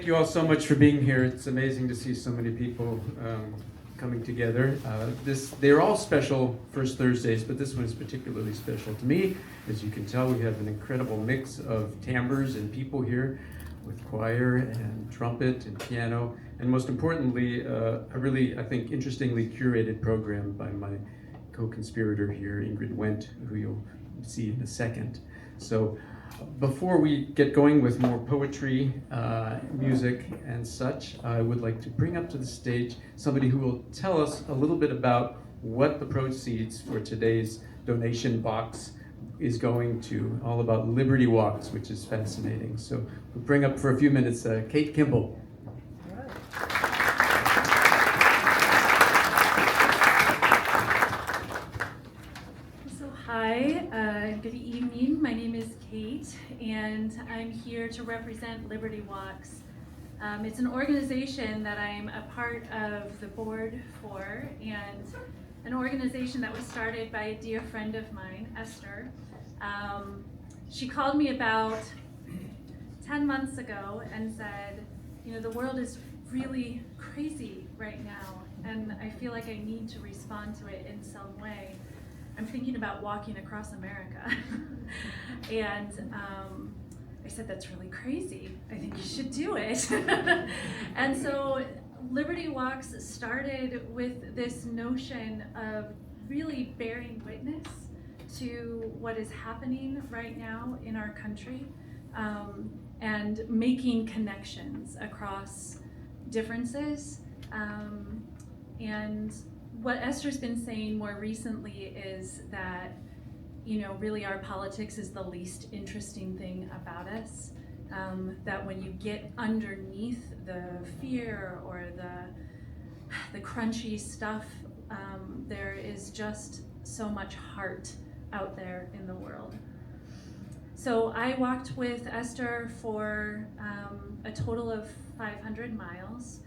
thank you all so much for being here. It's amazing to see so many people coming together. They're all special First Thursdays, but this one is particularly special to me. As you can tell, we have an incredible mix of timbres and people here with choir and trumpet and piano, and most importantly, a really, I think, interestingly curated program by my co-conspirator here, Ingrid Wendt, who you'll see in a second. So before we get going with more poetry, music, and such, I would like to bring up to the stage somebody who will tell us a little bit about what the proceeds for today's donation box is going to, all about Liberty Walks, which is fascinating. So we'll bring up for a few minutes Kate Kimball. Hi, good evening. My name is Kate, and I'm here to represent Liberty Walks. It's an organization that I'm a part of the board for, and an organization that was started by a dear friend of mine, Esther. She called me about 10 months ago and said, you know, the world is really crazy right now, and I feel like I need to respond to it in some way. I'm thinking about walking across America. And I said, that's really crazy. I think you should do it. And so Liberty Walks started with this notion of really bearing witness to what is happening right now in our country, and making connections across differences. And what Esther's been saying more recently is that, you know, really our politics is the least interesting thing about us. That when you get underneath the fear or the crunchy stuff, there is just so much heart out there in the world. So I walked with Esther for a total of 500 miles,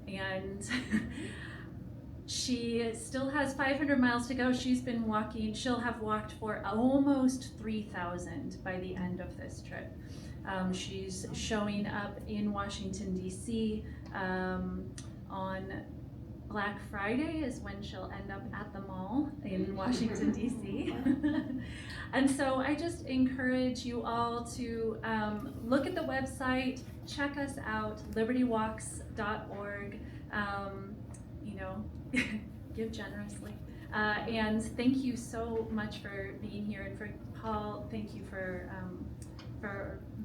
and she still has 500 miles to go. She's been walking, she'll have walked for almost 3,000 by the end of this trip. She's showing up in Washington, D.C. On Black Friday is when she'll end up at the mall in Washington, D.C. And so I just encourage you all to look at the website, check us out, libertywalks.org. You know, give generously. And thank you so much for being here. And for Paul, thank you for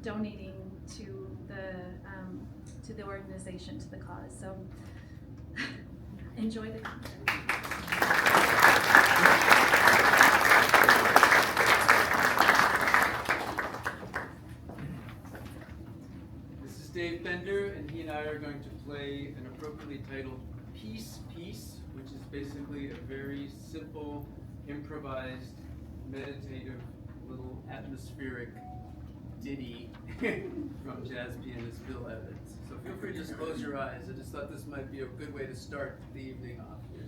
donating to the organization, to the cause. So enjoy the concert. This is Dave Bender, and he and I are going to play an appropriately titled Peace, which is basically a very simple, improvised, meditative, little atmospheric ditty from jazz pianist Bill Evans. So feel free to just close your eyes. I just thought this might be a good way to start the evening off here.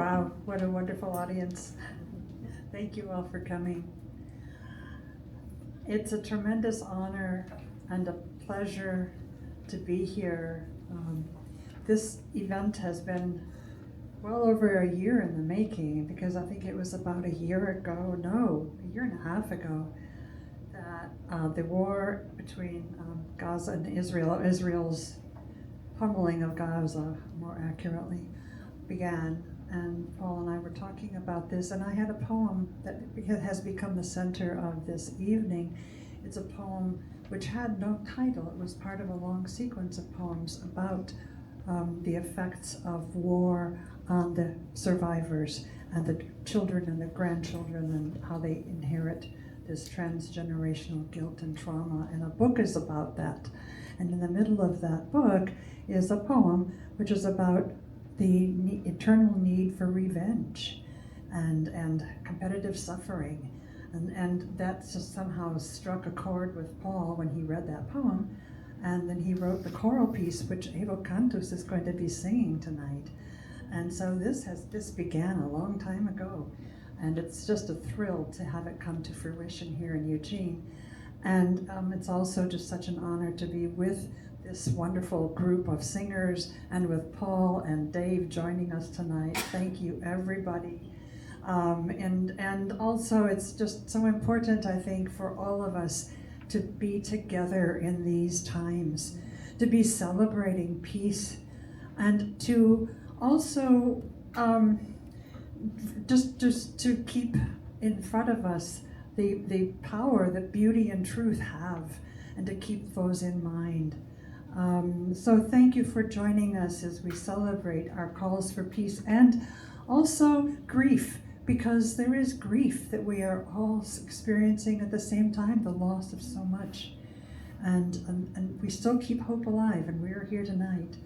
Wow, what a wonderful audience. Thank you all for coming. It's a tremendous honor and a pleasure to be here. This event has been well over a year in the making, because I think it was about a year and a half ago, that the war between Gaza and Israel's pummeling of Gaza, more accurately, began. And Paul and I were talking about this, and I had a poem that has become the center of this evening. It's a poem which had no title. It was part of a long sequence of poems about the effects of war on the survivors and the children and the grandchildren, and how they inherit this transgenerational guilt and trauma. And a book is about that. And in the middle of that book is a poem which is about the eternal need for revenge and competitive suffering. And that just somehow struck a chord with Paul when he read that poem. And then he wrote the choral piece, which Evocantus is going to be singing tonight. And so this began a long time ago. And it's just a thrill to have it come to fruition here in Eugene. And it's also just such an honor to be with this wonderful group of singers, and with Paul and Dave joining us tonight. Thank you, everybody. And also, it's just so important, I think, for all of us to be together in these times, to be celebrating peace, and to also just to keep in front of us the power that beauty and truth have, and to keep those in mind. So thank you for joining us as we celebrate our calls for peace, and also grief, because there is grief that we are all experiencing at the same time, the loss of so much. And we still keep hope alive, and we are here tonight.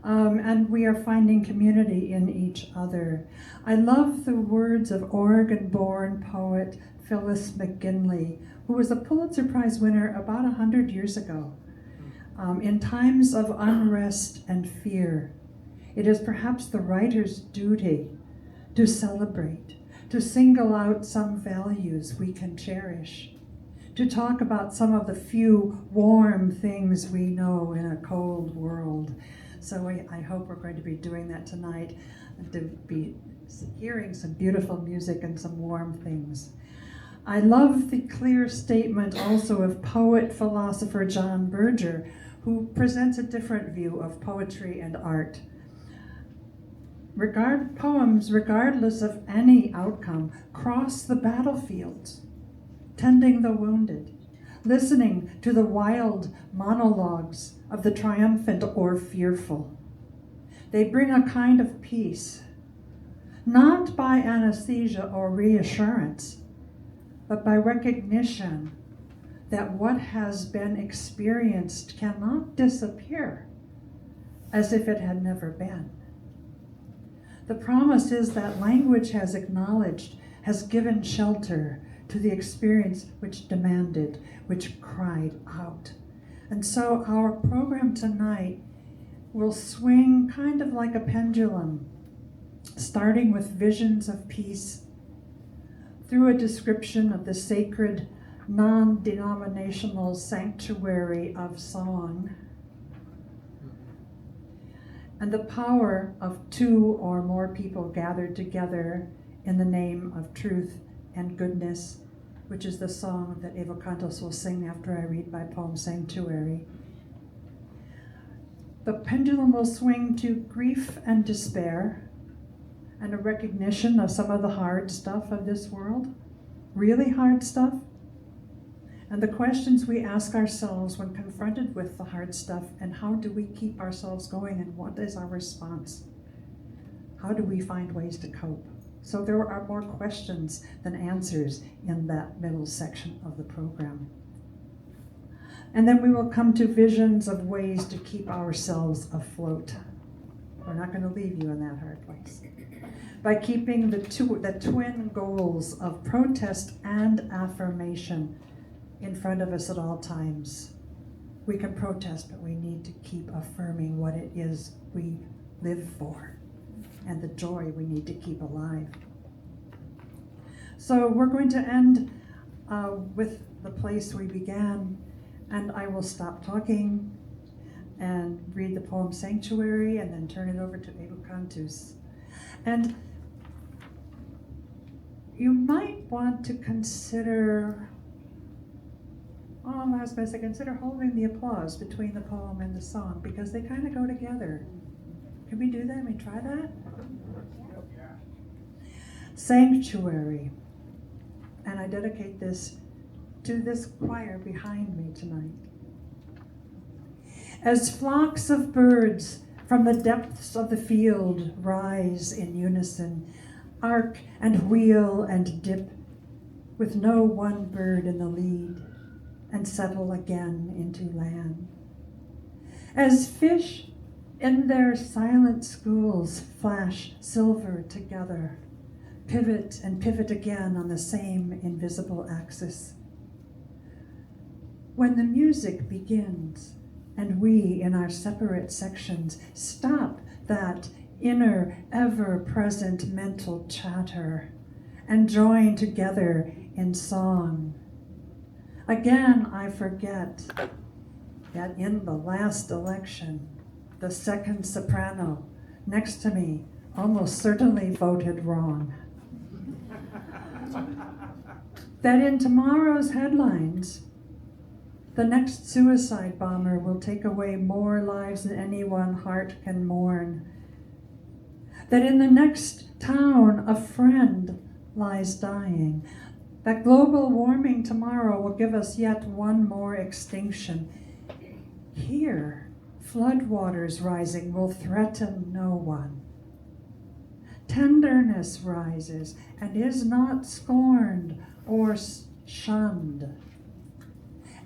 And we are finding community in each other. I love the words of Oregon-born poet Phyllis McGinley, who was a Pulitzer Prize winner about 100 years ago. In times of unrest and fear, it is perhaps the writer's duty to celebrate, to single out some values we can cherish, to talk about some of the few warm things we know in a cold world. So I hope we're going to be doing that tonight, and to be hearing some beautiful music and some warm things. I love the clear statement also of poet-philosopher John Berger, who presents a different view of poetry and art. Poems, regardless of any outcome, cross the battlefields, tending the wounded, listening to the wild monologues of the triumphant or fearful. They bring a kind of peace, not by anesthesia or reassurance, but by recognition that what has been experienced cannot disappear as if it had never been. The promise is that language has acknowledged, has given shelter to the experience which demanded, which cried out. And so our program tonight will swing kind of like a pendulum, starting with visions of peace, through a description of the sacred, non-denominational sanctuary of song, and the power of two or more people gathered together in the name of truth and goodness, which is the song that Evocantus will sing after I read my poem Sanctuary. The pendulum will swing to grief and despair, and a recognition of some of the hard stuff of this world, really hard stuff, and the questions we ask ourselves when confronted with the hard stuff, and how do we keep ourselves going, and what is our response? How do we find ways to cope? So there are more questions than answers in that middle section of the program. And then we will come to visions of ways to keep ourselves afloat. We're not going to leave you in that hard place. By keeping the twin goals of protest and affirmation in front of us at all times. We can protest, but we need to keep affirming what it is we live for. and the joy we need to keep alive. So we're going to end with the place we began, and I will stop talking and read the poem Sanctuary and then turn it over to Evocantus. And you might want to consider, I was going to say, consider holding the applause between the poem and the song, because they kind of go together. Can we do that? Can we try that? Sanctuary. And I dedicate this to this choir behind me tonight. As flocks of birds from the depths of the field rise in unison, arc and wheel and dip, with no one bird in the lead, and settle again into land. As fish in their silent schools flash silver together, pivot and pivot again on the same invisible axis. When the music begins, and we in our separate sections stop that inner, ever-present mental chatter and join together in song. Again, I forget that in the last election, the second soprano next to me almost certainly voted wrong. That in tomorrow's headlines, the next suicide bomber will take away more lives than any one heart can mourn. That in the next town, a friend lies dying. That global warming tomorrow will give us yet one more extinction. Here, floodwaters rising will threaten no one. Tenderness rises and is not scorned or shunned.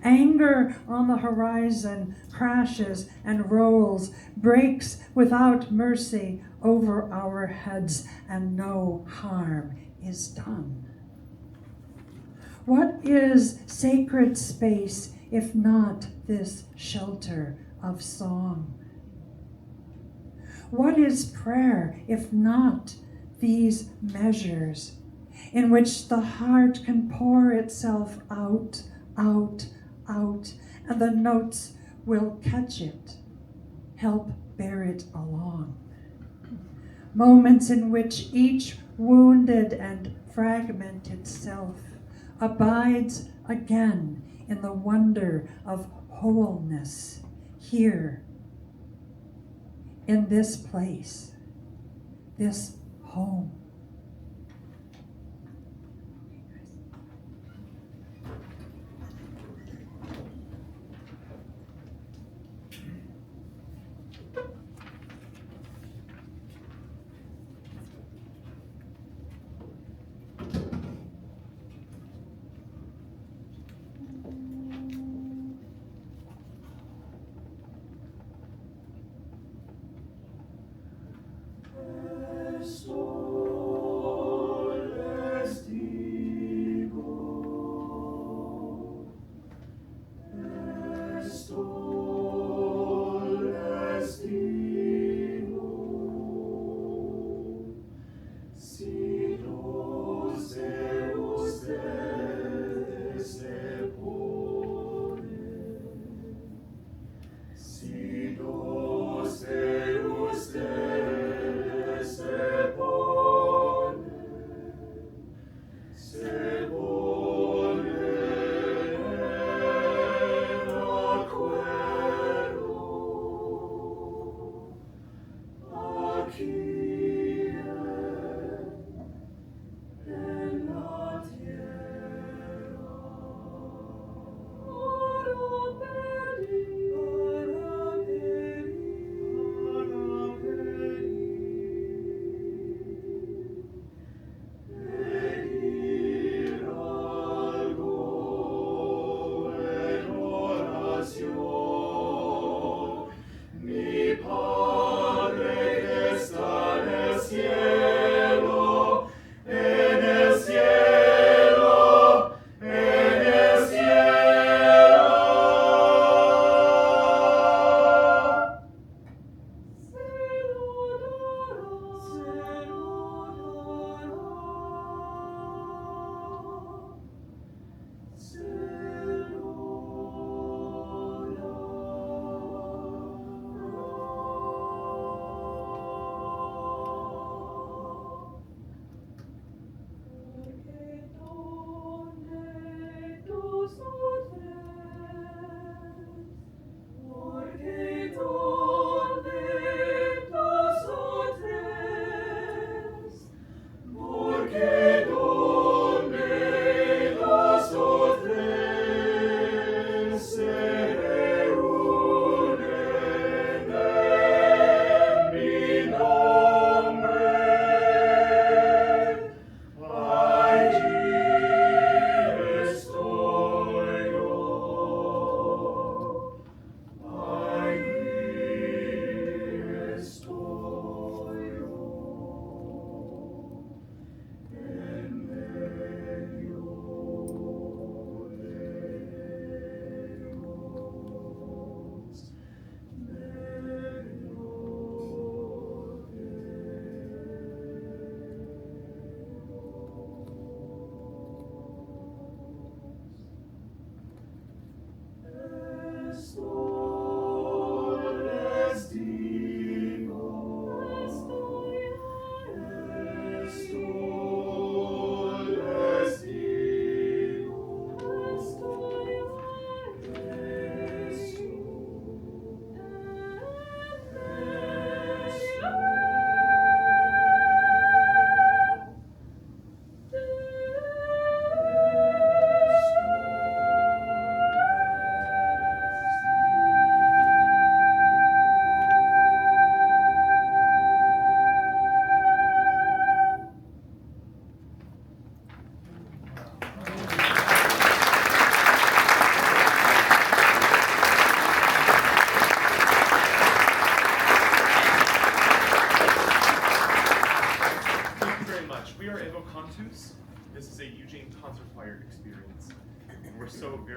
Anger on the horizon crashes and rolls, breaks without mercy over our heads, and no harm is done. What is sacred space if not this shelter of song? What is prayer if not these measures in which the heart can pour itself out, out, out, and the notes will catch it, help bear it along. Moments in which each wounded and fragmented self abides again in the wonder of wholeness here, in this place, this home. Restore.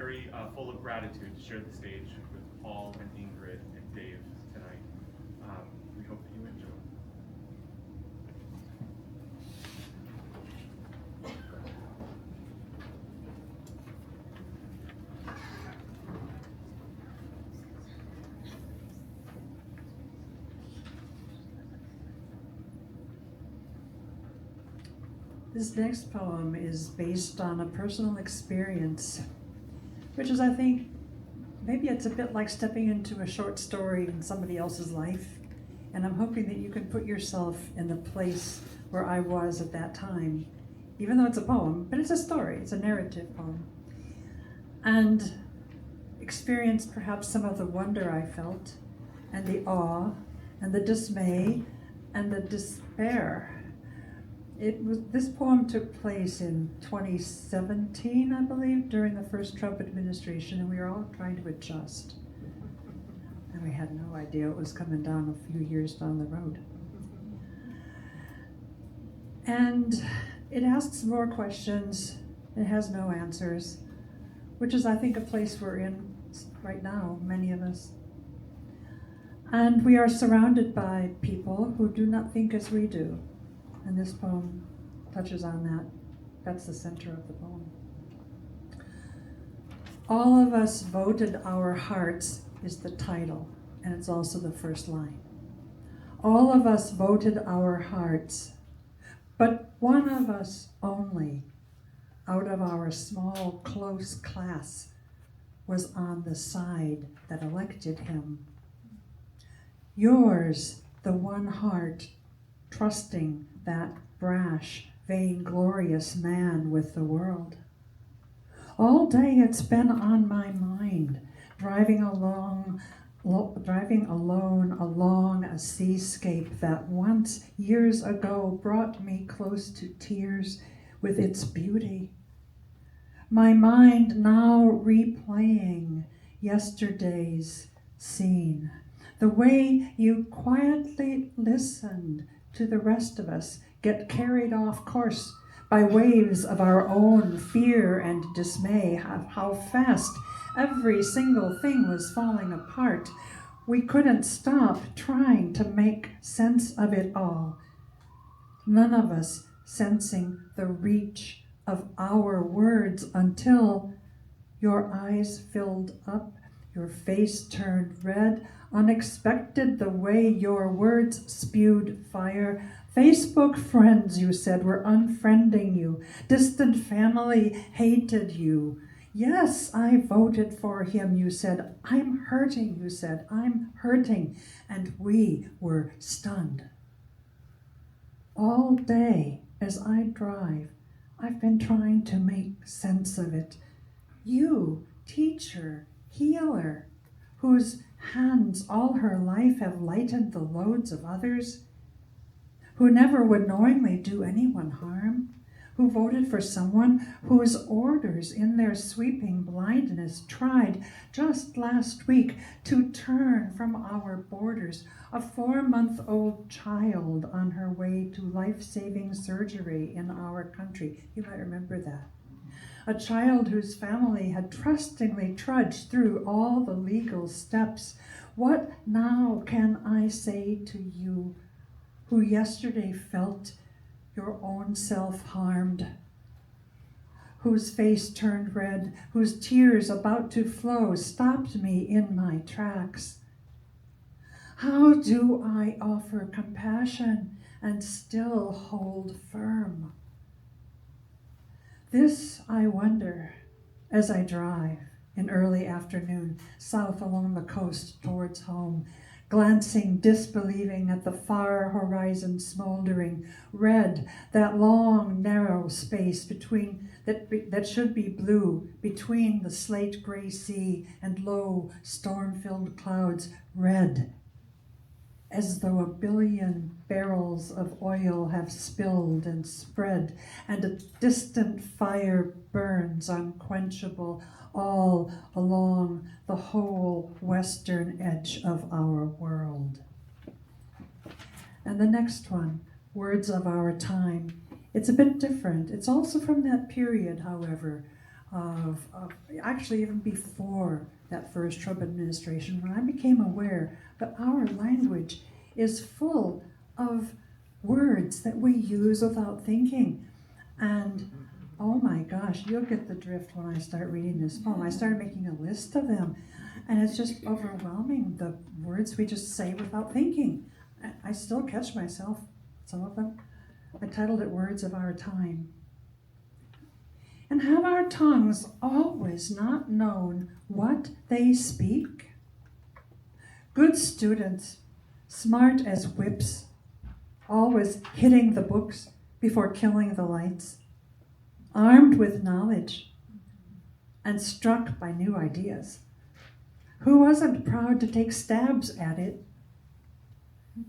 very full of gratitude to share the stage with Paul and Ingrid and Dave tonight. We hope that you enjoy. This next poem is based on a personal experience, which is, I think, maybe it's a bit like stepping into a short story in somebody else's life. And I'm hoping that you can put yourself in the place where I was at that time, even though it's a poem, but it's a story, it's a narrative poem. And experience perhaps some of the wonder I felt, and the awe, and the dismay, and the despair. This poem took place in 2017, I believe, during the first Trump administration, and we were all trying to adjust. And we had no idea it was coming down a few years down the road. And it asks more questions, it has no answers, which is, I think, a place we're in right now, many of us. And we are surrounded by people who do not think as we do. And this poem touches on that. That's the center of the poem. All of us voted our hearts is the title, and it's also the first line. All of us voted our hearts, but one of us only, out of our small, close class, was on the side that elected him. Yours, the one heart, trusting that brash, vainglorious man with the world. All day it's been on my mind, driving alone along a seascape that once, years ago, brought me close to tears with its beauty. My mind now replaying yesterday's scene, the way you quietly listened to the rest of us get carried off course by waves of our own fear and dismay, how fast every single thing was falling apart. We couldn't stop trying to make sense of it all. None of us sensing the reach of our words until your eyes filled up, your face turned red, unexpected the way your words spewed fire. Facebook friends, you said, were unfriending you. Distant family hated you. Yes, I voted for him, you said. I'm hurting, you said. I'm hurting. And we were stunned. All day as I drive, I've been trying to make sense of it. You, teacher, healer, whose hands all her life have lightened the loads of others, who never would knowingly do anyone harm, who voted for someone whose orders in their sweeping blindness tried just last week to turn from our borders a 4-month-old child on her way to life-saving surgery in our country. You might remember that. A child whose family had trustingly trudged through all the legal steps. What now can I say to you, who yesterday felt your own self harmed, whose face turned red, whose tears about to flow stopped me in my tracks? How do I offer compassion and still hold firm? This I wonder as I drive in early afternoon south along the coast towards home, glancing disbelieving at the far horizon smoldering, red, that long narrow space between that should be blue, between the slate gray sea and low storm-filled clouds, red, as though 1 billion barrels of oil have spilled and spread, and a distant fire burns unquenchable all along the whole western edge of our world. And the next one, Words of Our Time. It's a bit different. It's also from that period, however. of actually even before that first Trump administration, when I became aware that our language is full of words that we use without thinking. And oh my gosh, you'll get the drift when I start reading this poem. I started making a list of them, and it's just overwhelming, the words we just say without thinking. I still catch myself, some of them. I titled it Words of Our Time. And have our tongues always not known what they speak? Good students, smart as whips, always hitting the books before killing the lights, armed with knowledge and struck by new ideas. Who wasn't proud to take stabs at it,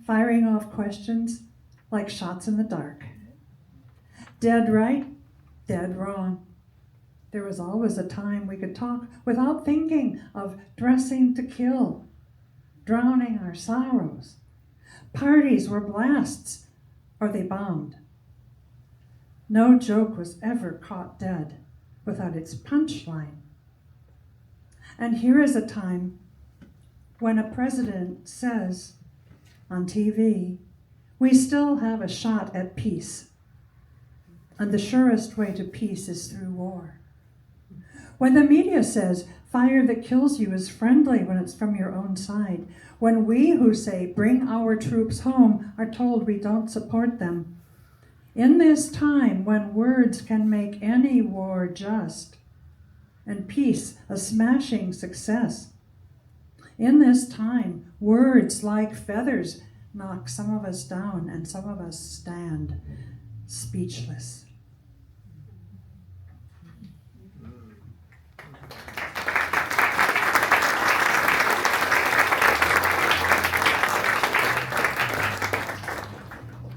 firing off questions like shots in the dark? Dead right, dead wrong. There was always a time we could talk without thinking of dressing to kill, drowning our sorrows. Parties were blasts, or they bombed. No joke was ever caught dead without its punchline. And here is a time when a president says on TV, we still have a shot at peace, and the surest way to peace is through war. When the media says fire that kills you is friendly when it's from your own side, when we who say bring our troops home are told we don't support them, in this time when words can make any war just and peace a smashing success, in this time words like feathers knock some of us down and some of us stand speechless.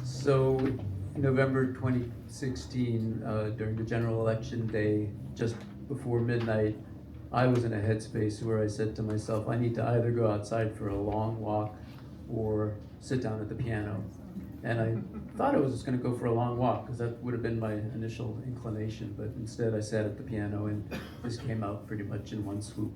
So, November 2016, during the general election day, just before midnight, I was in a headspace where I said to myself, I need to either go outside for a long walk or sit down at the piano. And I thought I was just going to go for a long walk because that would have been my initial inclination, but instead I sat at the piano and this came out pretty much in one swoop.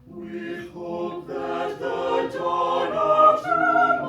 With hope that the dawn of tomorrow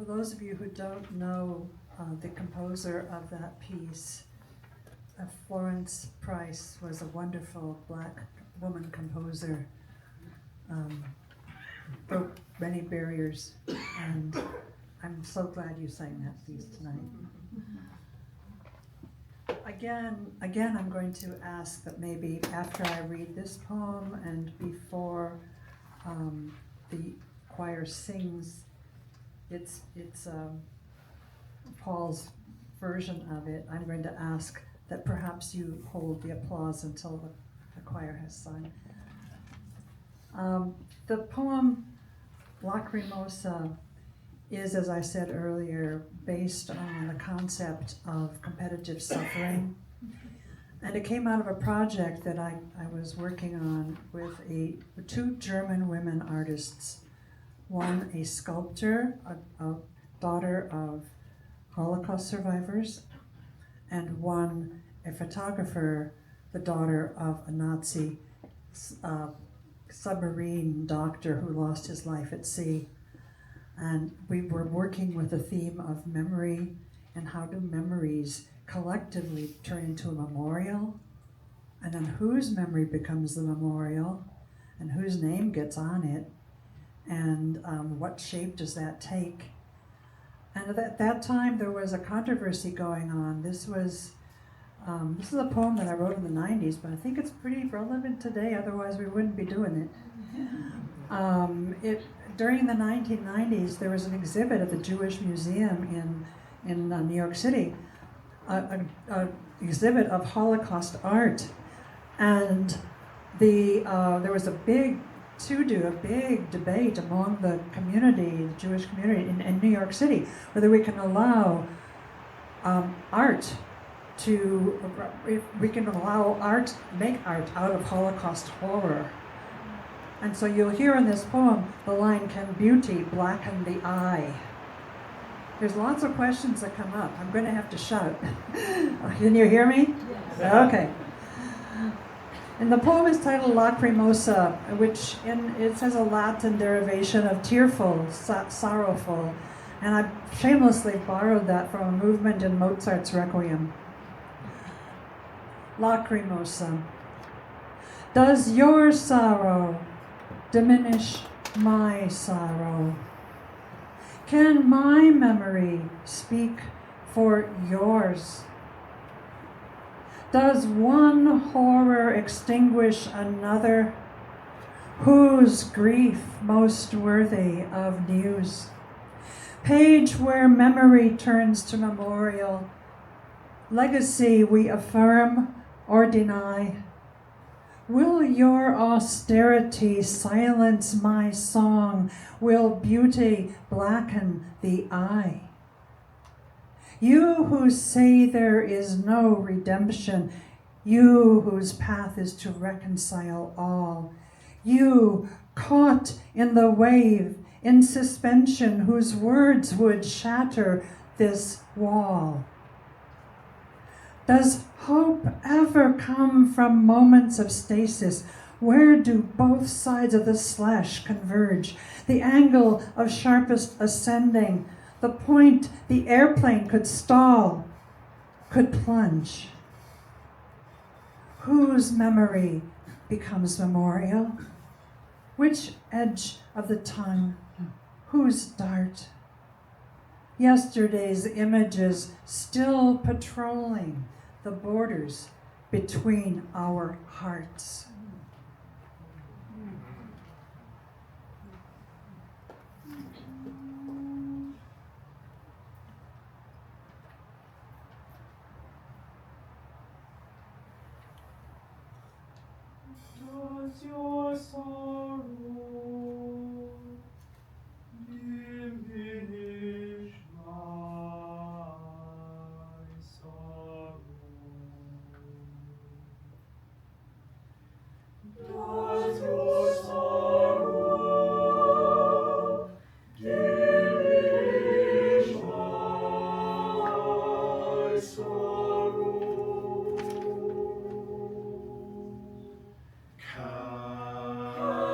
For those of you who don't know the composer of that piece, Florence Price was a wonderful black woman composer. Broke many barriers, and I'm so glad you sang that piece tonight. Again, I'm going to ask that maybe after I read this poem and before the choir sings, it's Paul's version of it, I'm going to ask that perhaps you hold the applause until the choir has sung. The poem Lacrimosa is, as I said earlier, based on the concept of competitive suffering. And it came out of a project that I was working on with two German women artists. One, a sculptor, a daughter of Holocaust survivors, and one, a photographer, the daughter of a Nazi submarine doctor who lost his life at sea. And we were working with the theme of memory and how do memories collectively turn into a memorial, and then whose memory becomes the memorial and whose name gets on it, and what shape does that take. And at that time there was a controversy going on. This is a poem that I wrote in the 90s, but I think it's pretty relevant today, otherwise we wouldn't be doing it. During the 1990s, there was an exhibit at the Jewish Museum in New York City, an exhibit of Holocaust art, and there was a big debate among the community, the Jewish community in New York City, whether we can allow art make art out of Holocaust horror. And so you'll hear in this poem the line, "Can beauty blacken the eye?" There's lots of questions that come up. I'm going to have to shout. Can you hear me? Yes. Okay. And the poem is titled Lacrimosa, which it says a Latin derivation of tearful, sorrowful. And I shamelessly borrowed that from a movement in Mozart's Requiem. Lacrimosa. Does your sorrow diminish my sorrow? Can my memory speak for yours? Does one horror extinguish another? Whose grief most worthy of news? Page where memory turns to memorial. Legacy we affirm or deny. Will your austerity silence my song? Will beauty blacken the eye? You who say there is no redemption, you whose path is to reconcile all, you caught in the wave, in suspension, whose words would shatter this wall. Does hope ever come from moments of stasis? Where do both sides of the slash converge? The angle of sharpest ascending, the point the airplane could stall, could plunge. Whose memory becomes memorial? Which edge of the tongue? Whose dart? Yesterday's images still patrolling the borders between our hearts. Does your sorrow diminish my sorrow? Does your sorrow diminish my sorrow? Can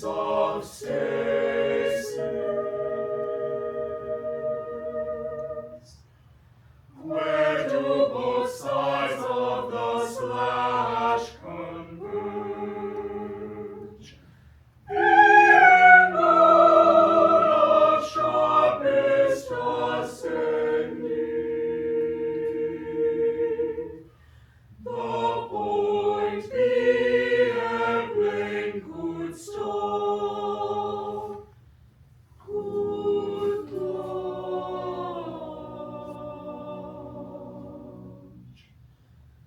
of stasis, where do both sides of the slash converge? The angle of sharpest ascending, the point be airplane could stop, could launch,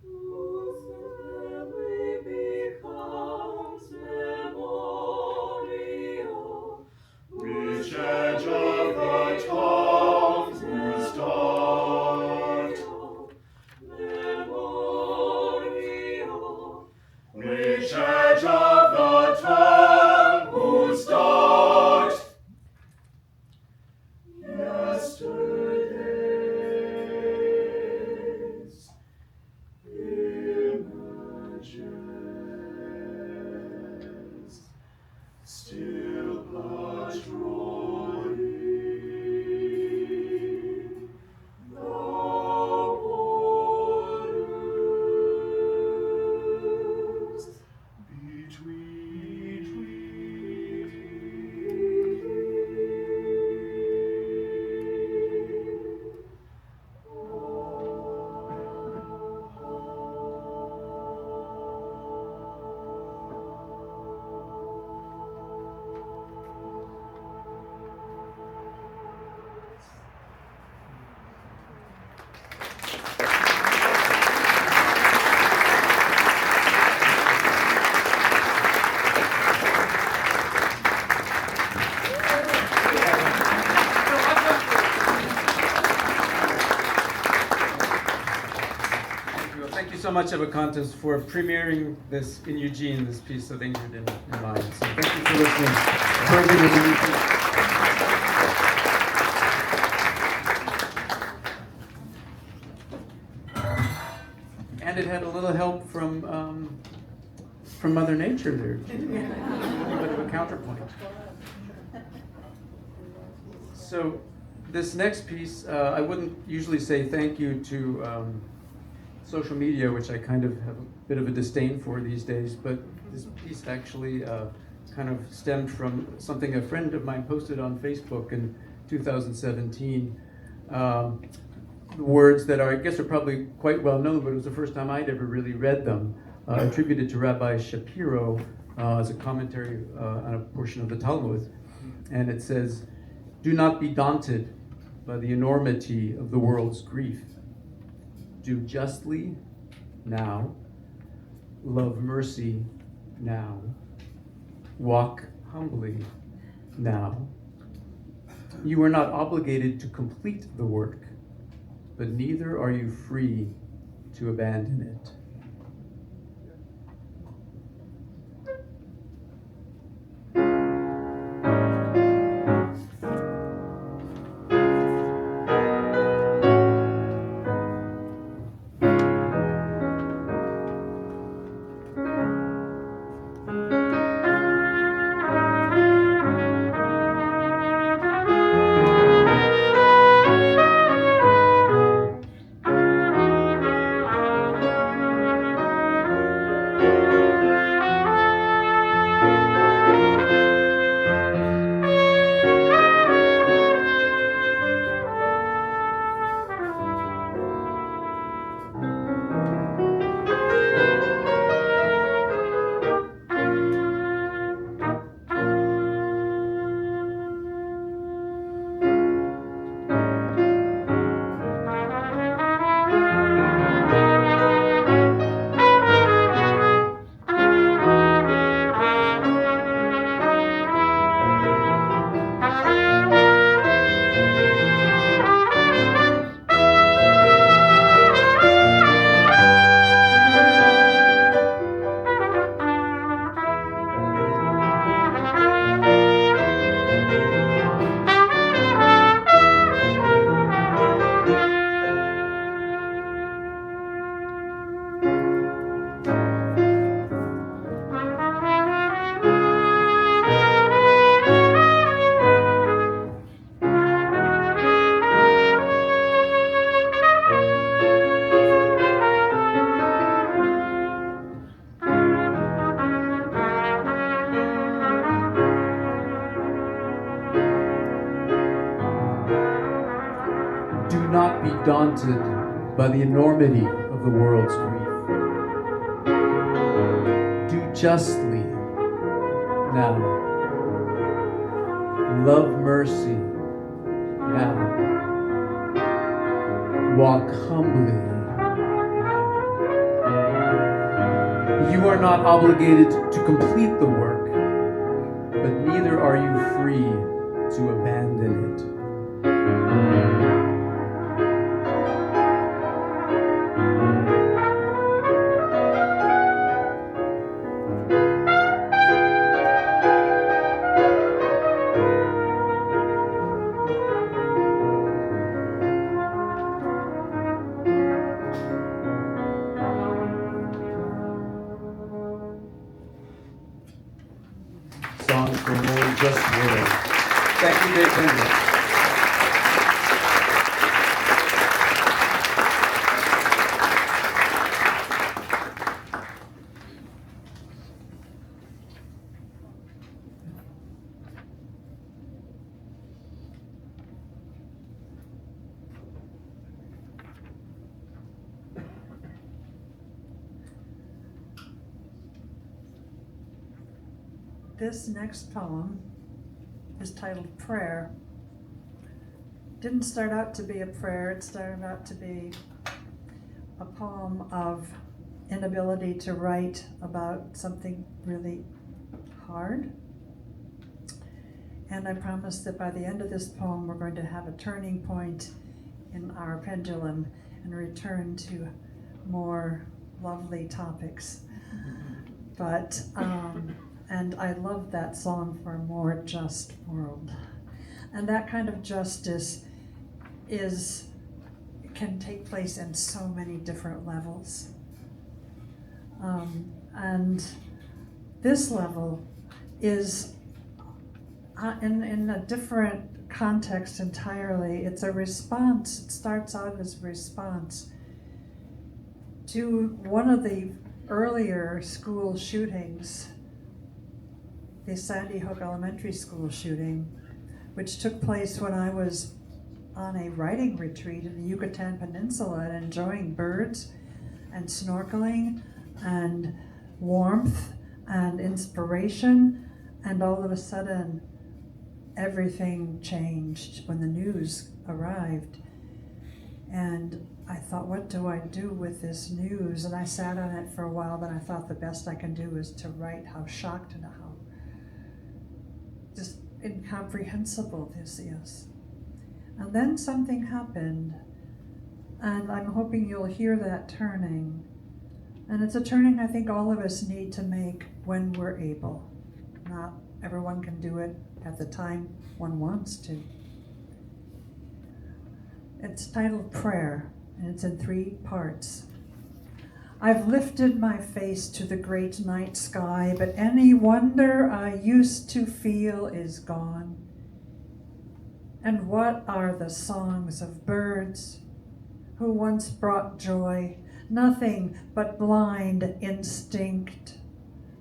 whose memory becomes memorial, which edge of the tongue whose dart, memorial, which edge of the tongue whose dart yesterday's images still patrolling the borders Thank you so much, Evocantus, for premiering this in Eugene, this piece of Ingrid in mine. So thank you for listening. Perfect with the new piece. And it had a little help from Mother Nature there. A bit of a counterpoint. So this next piece, I wouldn't usually say thank you to social media, which I kind of have a bit of a disdain for these days, but this piece actually kind of stemmed from something a friend of mine posted on Facebook in 2017. Words that are, I guess, are probably quite well known, but it was the first time I'd ever really read them, attributed to Rabbi Shapiro as a commentary on a portion of the Talmud. And it says, "Do not be daunted by the enormity of the world's grief. Do justly now, love mercy now, walk humbly now. You are not obligated to complete the work, but neither are you free to abandon it." daunted by the enormity of the world's grief. Do justly now. Love mercy now. Walk humbly now. You are not obligated to complete the work, but neither are you free to abandon it. Songs for a more just world. Thank you, Dave Bender. This next poem is titled Prayer. Didn't start out to be a prayer, it started out to be a poem of inability to write about something really hard. And I promise that by the end of this poem, we're going to have a turning point in our pendulum and return to more lovely topics. But, and I love that song for a more just world. And that kind of justice can take place in so many different levels. And this level is in a different context entirely. It's a response, it starts out as a response to one of the earlier school shootings, the Sandy Hook Elementary School shooting, which took place when I was on a writing retreat in the Yucatan Peninsula and enjoying birds and snorkeling and warmth and inspiration, and all of a sudden everything changed when the news arrived. And I thought, what do I do with this news? And I sat on it for a while, but I thought the best I can do is to write how shocked and how just incomprehensible this is. And then something happened, and I'm hoping you'll hear that turning. And it's a turning I think all of us need to make when we're able. Not everyone can do it at the time one wants to. It's titled Prayer, and it's in 3 parts. I've lifted my face to the great night sky, but any wonder I used to feel is gone. And what are the songs of birds who once brought joy? Nothing but blind instinct,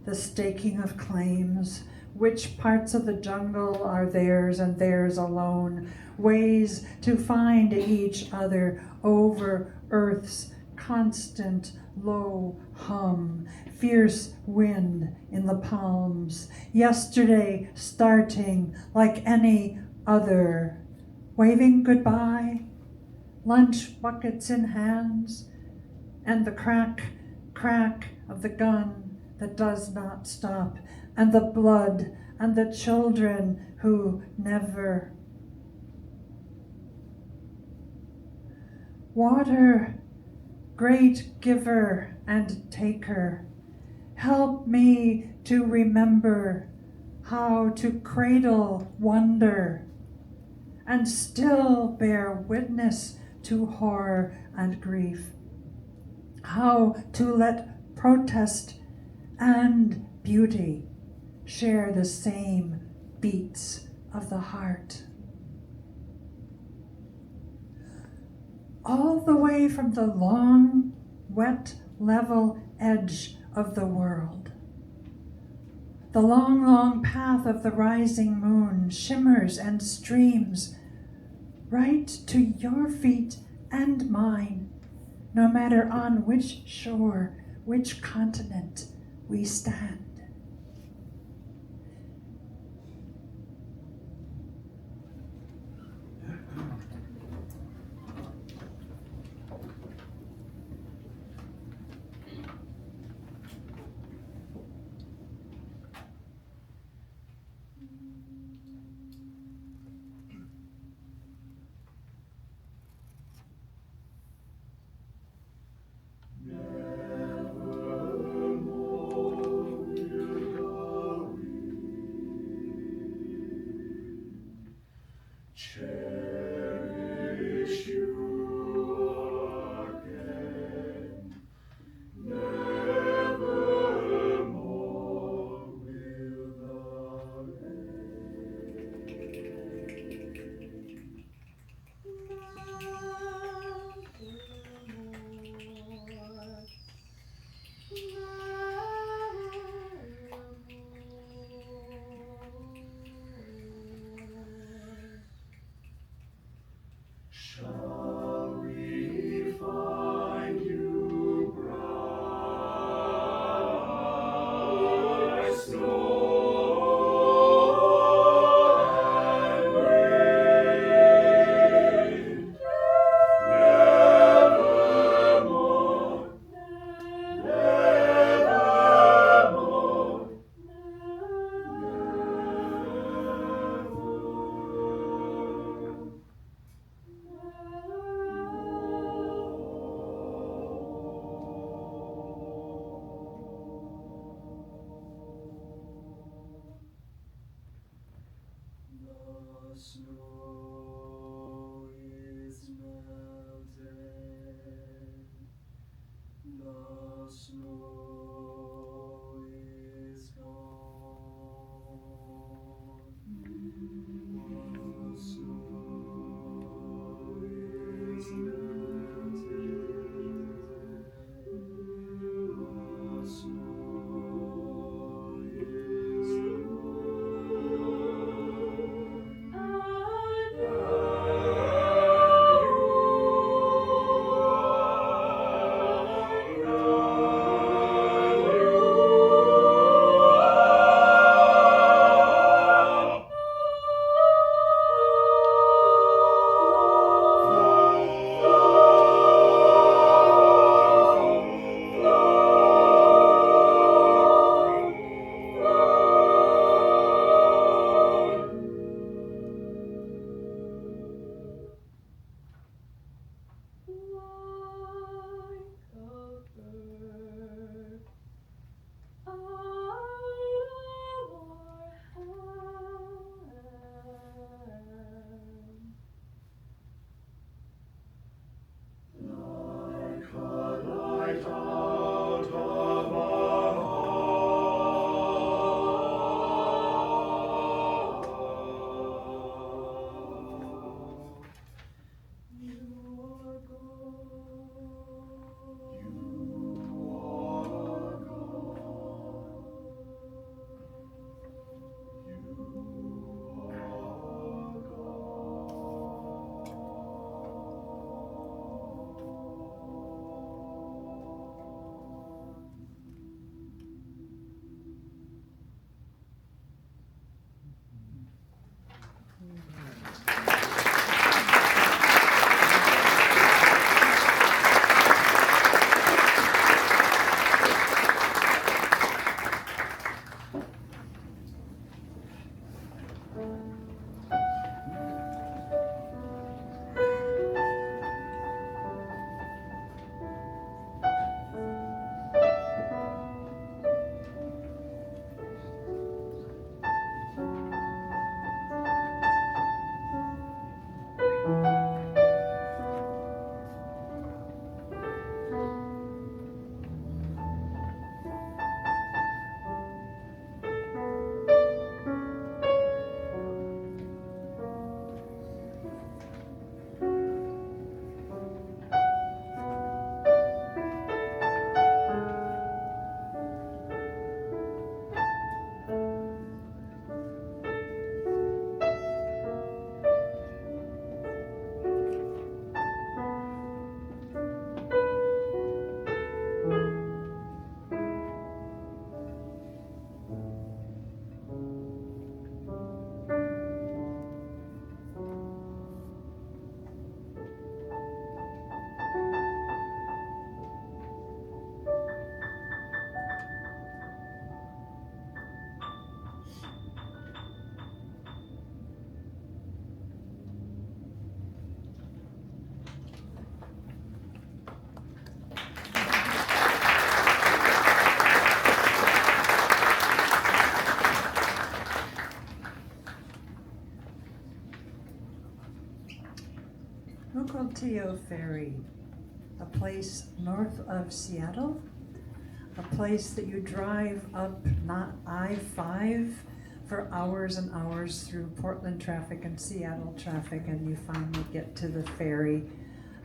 the staking of claims. Which parts of the jungle are theirs and theirs alone? Ways to find each other over Earth's constant low hum, fierce wind in the palms, yesterday starting like any other, waving goodbye, lunch buckets in hands, and the crack of the gun that does not stop, and the blood, and the children who never. Water, great giver and taker, help me to remember how to cradle wonder and still bear witness to horror and grief, how to let protest and beauty share the same beats of the heart. All the way from the long, wet, level edge of the world. The long, long path of the rising moon shimmers and streams right to your feet and mine, no matter on which shore, which continent we stand. Cherish you again, nevermore will the Mukilteo Ferry, a place north of Seattle, a place that you drive up not I-5 for hours and hours through Portland traffic and Seattle traffic, and you finally get to the ferry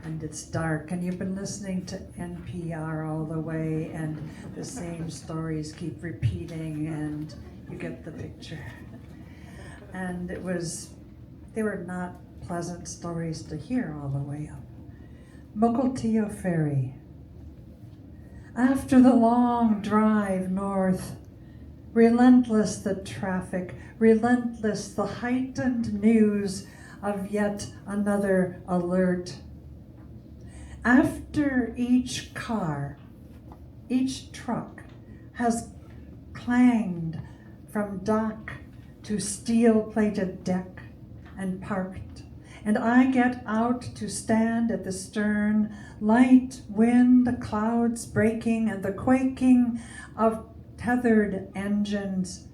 and it's dark, and you've been listening to NPR all the way, and the same stories keep repeating, and you get the picture. And they were not pleasant stories to hear all the way up. Mukilteo Ferry. After the long drive north, relentless the traffic, relentless the heightened news of yet another alert. After each car, each truck has clanged from dock to steel-plated deck and parked, and I get out to stand at the stern, light wind, the clouds breaking, and the quaking of tethered engines.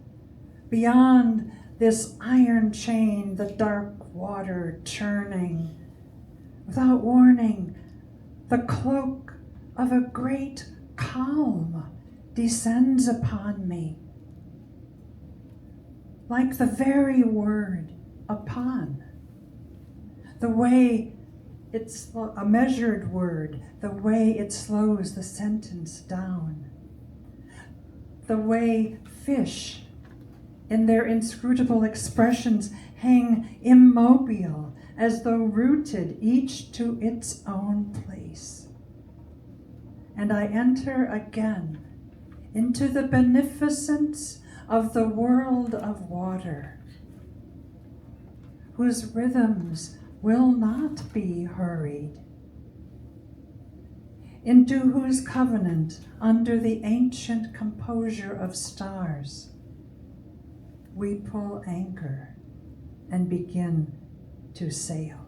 Beyond this iron chain, the dark water churning. Without warning, the cloak of a great calm descends upon me, like the very word upon. The way it's a measured word, the way it slows the sentence down. The way fish, in their inscrutable expressions, hang immobile, as though rooted each to its own place. And I enter again into the beneficence of the world of water, whose rhythms will not be hurried, into whose covenant, under the ancient composure of stars, we pull anchor and begin to sail.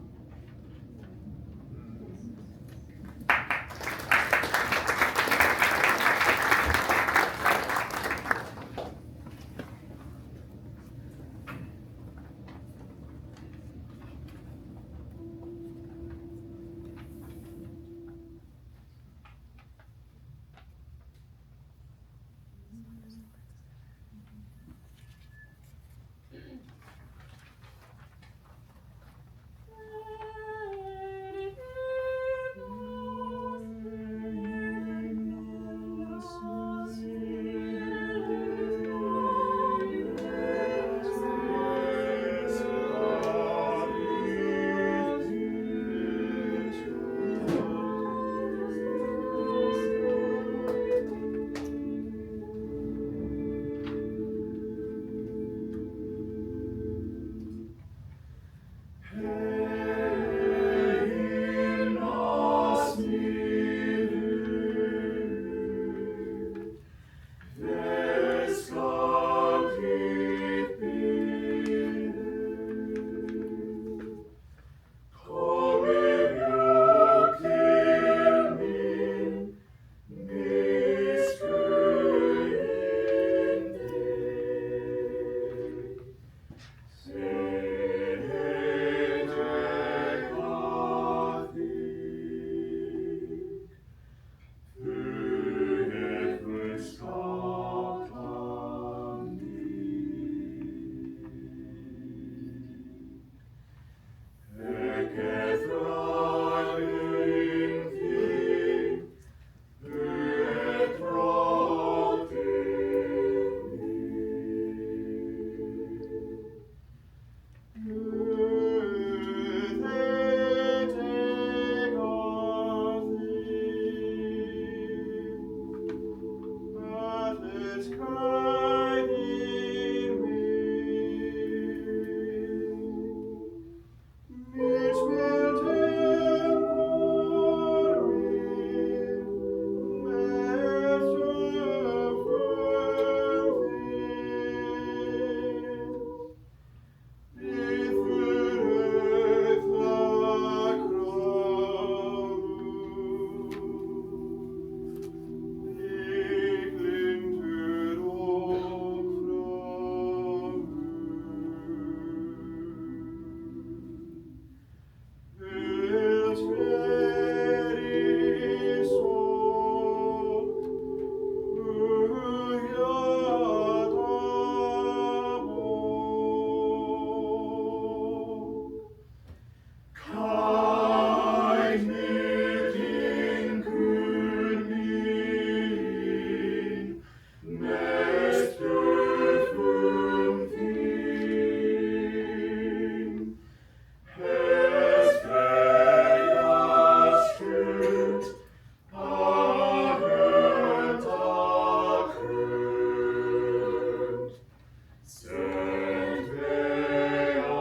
Sed veam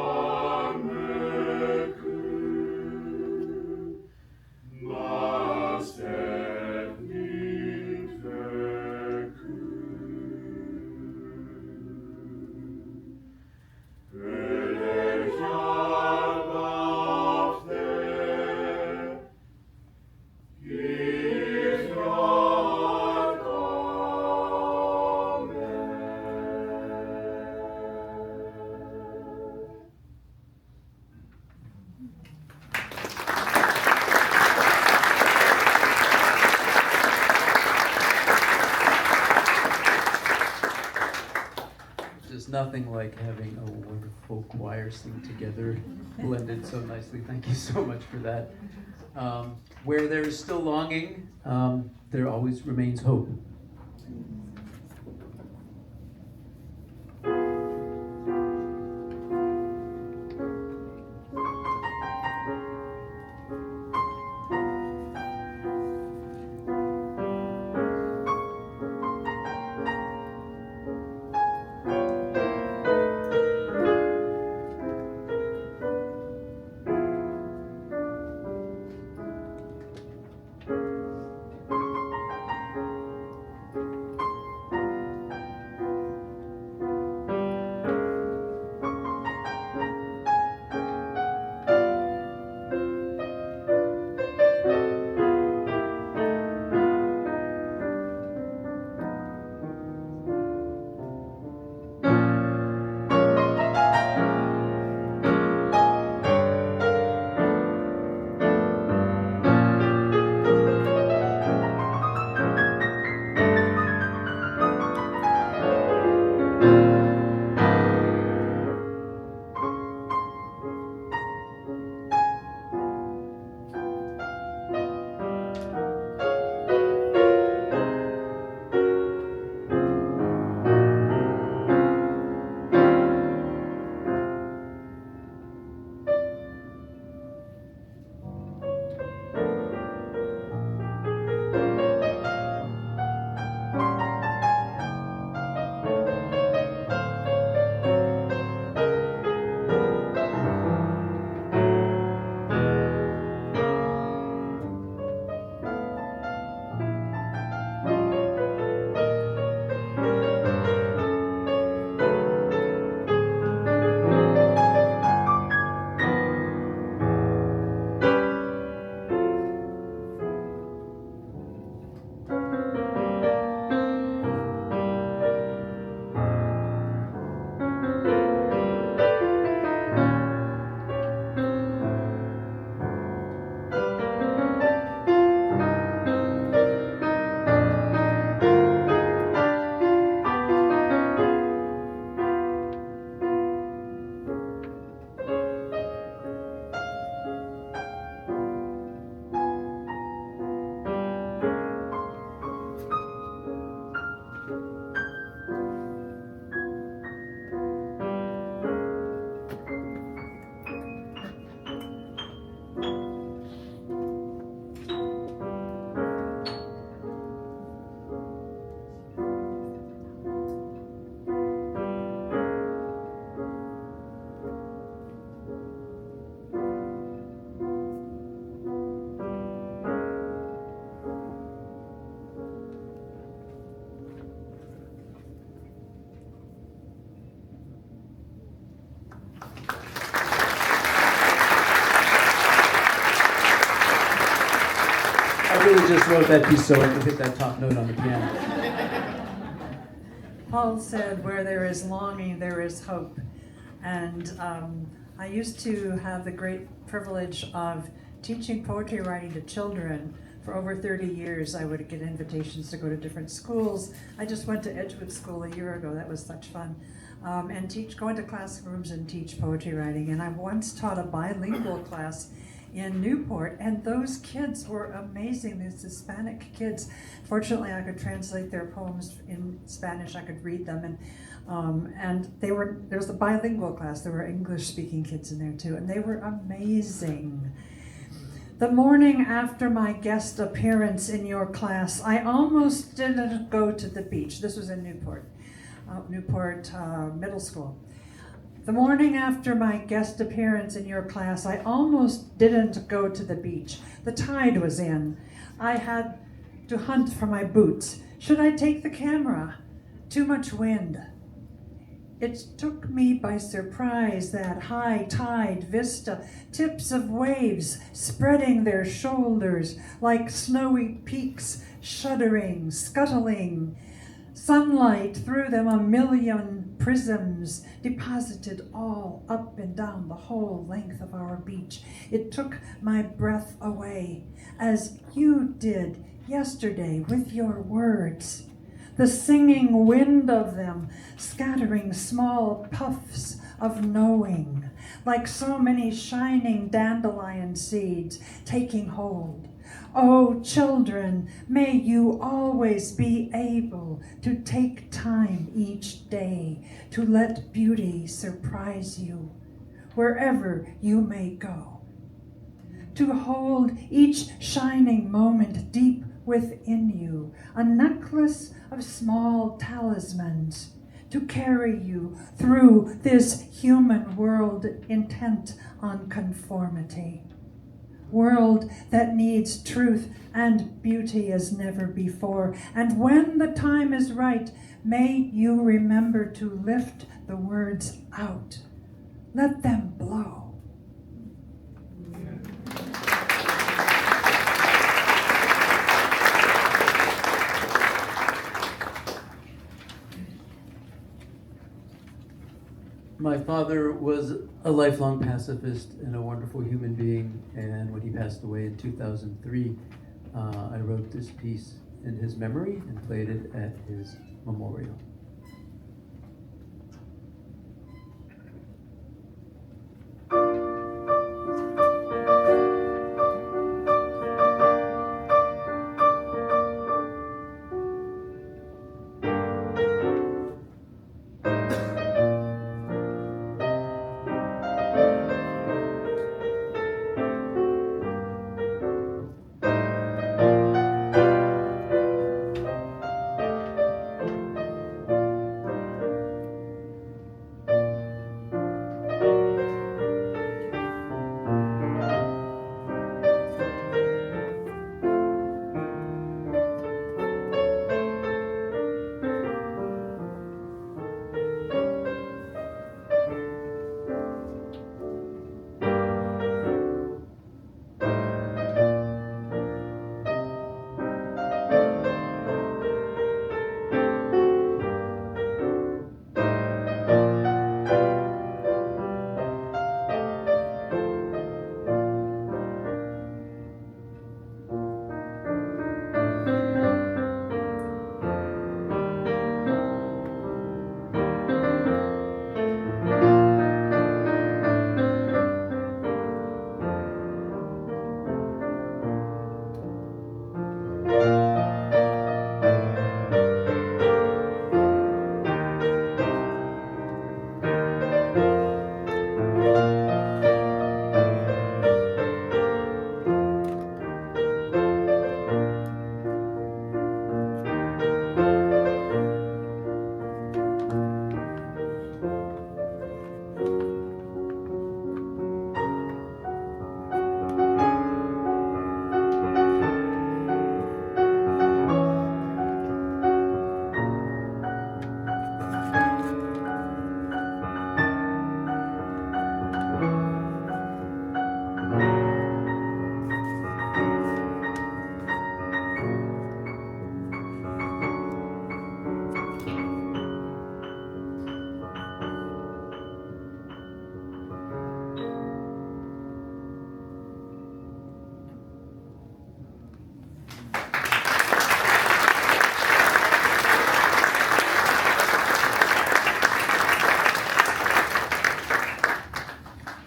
mecum, mas et nid fecum. Elegiam apte, Israel There's nothing like having a wonderful choir sing together, blended so nicely. Thank you so much for that. Where there is still longing, there always remains hope. I really just wrote that piece so I could hit that top note on the piano. Paul said, where there is longing, there is hope. And I used to have the great privilege of teaching poetry writing to children. For over 30 years, I would get invitations to go to different schools. I just went to Edgewood School a year ago. That was such fun. And go into classrooms and teach poetry writing. And I once taught a bilingual class in Newport, and those kids were amazing. These Hispanic kids. Fortunately, I could translate their poems in Spanish. I could read them, and there was a bilingual class. There were English-speaking kids in there too, and they were amazing. The morning after my guest appearance in your class, I almost didn't go to the beach. This was in Newport. out Newport Middle School. The morning after my guest appearance in your class, I almost didn't go to the beach. The tide was in. I had to hunt for my boots. Should I take the camera? Too much wind. It took me by surprise, that high tide vista, tips of waves spreading their shoulders like snowy peaks, shuddering, scuttling. Sunlight through them, a million prisms deposited all up and down the whole length of our beach. It took my breath away, as you did yesterday with your words. The singing wind of them, scattering small puffs of knowing, like so many shining dandelion seeds taking hold. Oh, children, may you always be able to take time each day to let beauty surprise you wherever you may go. To hold each shining moment deep within you, a necklace of small talismans to carry you through this human world intent on conformity. World that needs truth and beauty as never before. And when the time is right, may you remember to lift the words out. Let them blow. My father was a lifelong pacifist and a wonderful human being, and when he passed away in 2003, I wrote this piece in his memory and played it at his memorial.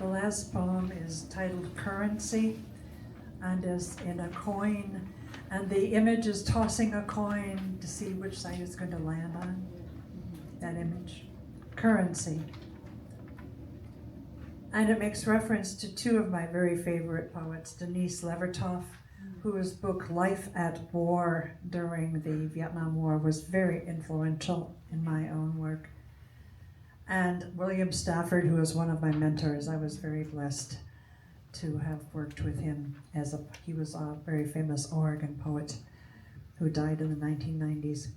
Last poem is titled Currency and is in a coin, and the image is tossing a coin to see which side it's going to land on. That image. Currency. And it makes reference to two of my very favorite poets, Denise Levertov, whose book Life at War during the Vietnam War was very influential in my own work. And William Stafford, who was one of my mentors. I was very blessed to have worked with him he was a very famous Oregon poet who died in the 1990s.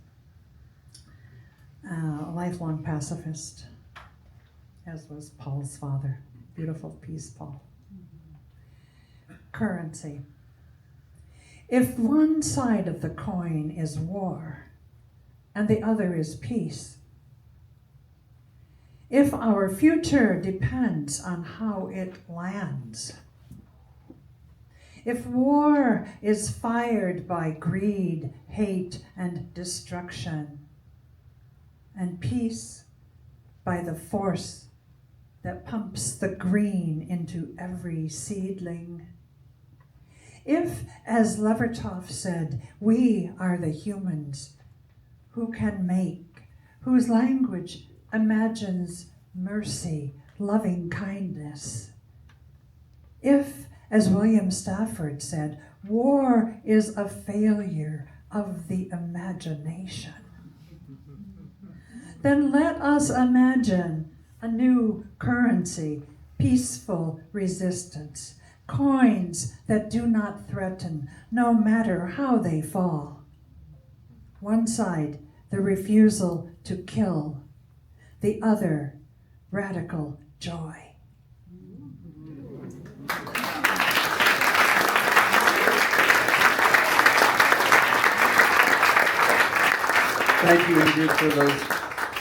A lifelong pacifist, as was Paul's father. Beautiful piece, Paul. Currency. If one side of the coin is war and the other is peace, if our future depends on how it lands, if war is fired by greed, hate, and destruction, and peace by the force that pumps the green into every seedling, if, as Levertov said, we are the humans who can make, whose language imagines mercy, loving kindness, if, as William Stafford said, war is a failure of the imagination, then let us imagine a new currency, peaceful resistance, coins that do not threaten, no matter how they fall. One side, the refusal to kill, the other, radical joy. Thank you, Ingrid, for those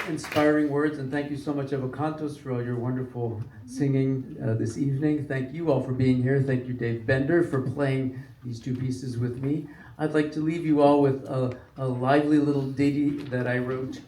inspiring words, and thank you so much, Evocantus, for all your wonderful singing this evening. Thank you all for being here. Thank you, Dave Bender, for playing these two pieces with me. I'd like to leave you all with a lively little ditty that I wrote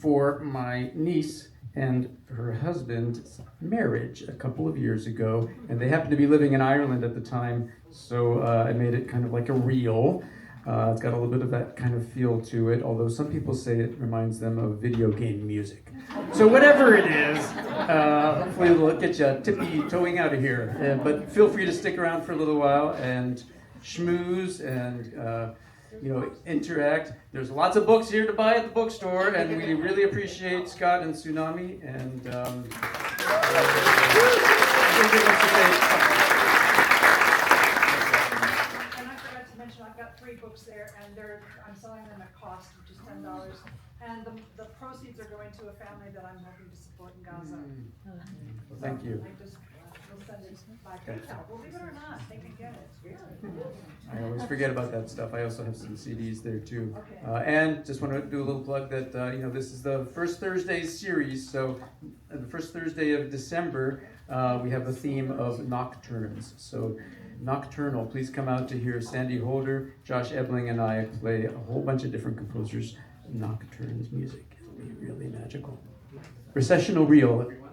for my niece and her husband's marriage a couple of years ago, and they happened to be living in Ireland at the time, so I made it kind of like a reel. It's got a little bit of that kind of feel to it, although some people say it reminds them of video game music. So whatever it is, hopefully it'll get you tippy-toeing out of here. But feel free to stick around for a little while and schmooze and interact. There's lots of books here to buy at the bookstore, and we really appreciate Scott and Tsunami. And I've got 3 books there, and I'm selling them at cost, which is $10. And the proceeds are going to a family that I'm hoping to support in Gaza. Well, thank you. I just will send it by PayPal. Believe it or not, they can get it. I always forget about that stuff. I also have some CDs there too. Okay. And just want to do a little plug that this is the first Thursday series. So the first Thursday of December, we have a theme of nocturnes. So nocturnal, please come out to hear Sandy Holder, Josh Ebling, and I play a whole bunch of different composers' nocturnes music. It'll be really magical. Recessional reel, everyone.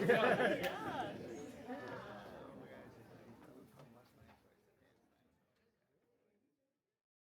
Yeah.